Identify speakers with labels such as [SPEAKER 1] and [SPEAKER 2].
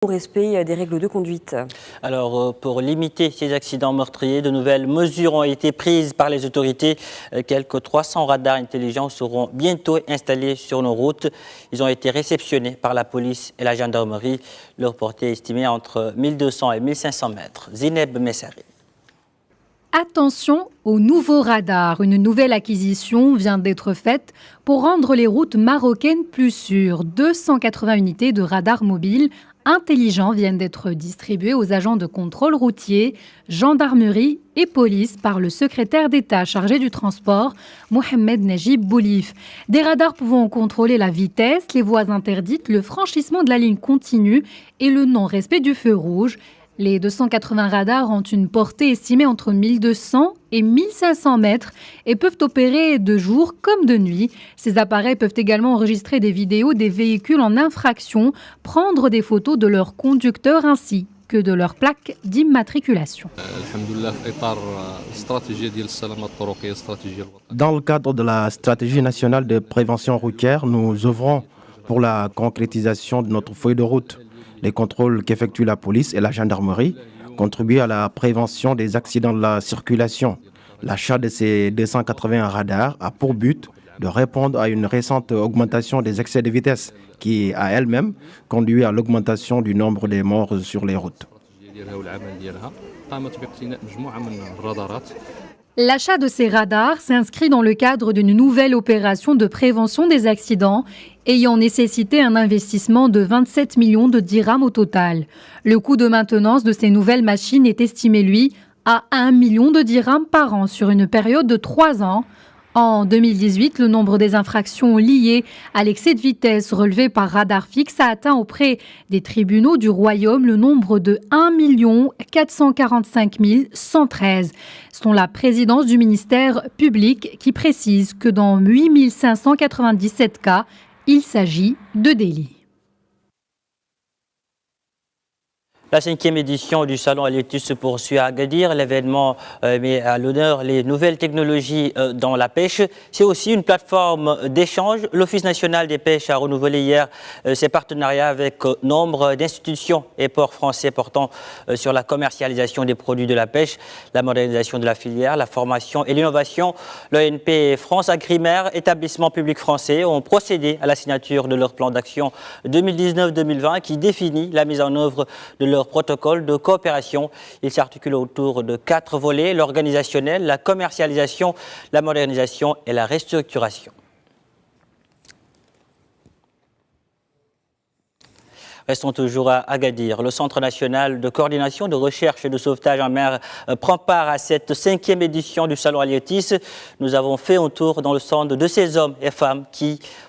[SPEAKER 1] au respect des règles de conduite.
[SPEAKER 2] Alors, pour limiter ces accidents meurtriers, de nouvelles mesures ont été prises par les autorités. Quelques 300 radars intelligents seront bientôt installés sur nos routes. Ils ont été réceptionnés par la police et la gendarmerie. Leur portée est estimée entre 1200 et 1500 mètres. Zineb Messari.
[SPEAKER 3] Attention aux nouveaux radars. Une nouvelle acquisition vient d'être faite pour rendre les routes marocaines plus sûres. 280 unités de radars mobiles intelligents viennent d'être distribués aux agents de contrôle routier, gendarmerie et police par le secrétaire d'État chargé du transport, Mohamed Najib Boulif. Des radars pouvant contrôler la vitesse, les voies interdites, le franchissement de la ligne continue et le non-respect du feu rouge. Les 280 radars ont une portée estimée entre 1200 et 1500 mètres et peuvent opérer de jour comme de nuit. Ces appareils peuvent également enregistrer des vidéos des véhicules en infraction, prendre des photos de leurs conducteurs ainsi que de leurs plaques d'immatriculation.
[SPEAKER 4] Dans le cadre de la stratégie nationale de prévention routière, nous œuvrons pour la concrétisation de notre feuille de route. Les contrôles qu'effectue la police et la gendarmerie contribuent à la prévention des accidents de la circulation. L'achat de ces 280 radars a pour but de répondre à une récente augmentation des excès de vitesse qui, à elle-même, conduit à l'augmentation du nombre des morts sur les routes.
[SPEAKER 3] L'achat de ces radars s'inscrit dans le cadre d'une nouvelle opération de prévention des accidents ayant nécessité un investissement de 27 millions de dirhams au total. Le coût de maintenance de ces nouvelles machines est estimé, lui, à 1 million de dirhams par an sur une période de 3 ans. En 2018, le nombre des infractions liées à l'excès de vitesse relevées par radar fixe a atteint auprès des tribunaux du Royaume le nombre de 1 445 113. Selon la présidence du ministère public qui précise que dans 8 597 cas, il s'agit de délits.
[SPEAKER 2] La 5e édition du Salon Halieutis se poursuit à Agadir. L'événement met à l'honneur les nouvelles technologies dans la pêche. C'est aussi une plateforme d'échange. L'Office national des pêches a renouvelé hier ses partenariats avec nombre d'institutions et ports français portant sur la commercialisation des produits de la pêche, la modernisation de la filière, la formation et l'innovation. L'ONP et France Agrimer, établissements publics français, ont procédé à la signature de leur plan d'action 2019-2020 qui définit la mise en œuvre de leur protocole de coopération. Il s'articule autour de 4 volets: l'organisationnel, la commercialisation, la modernisation et la restructuration. Restons toujours à Agadir. Le Centre national de coordination de recherche et de sauvetage en mer prend part à cette 5e édition du Salon Halieutis. Nous avons fait un tour dans le centre de ces hommes et femmes qui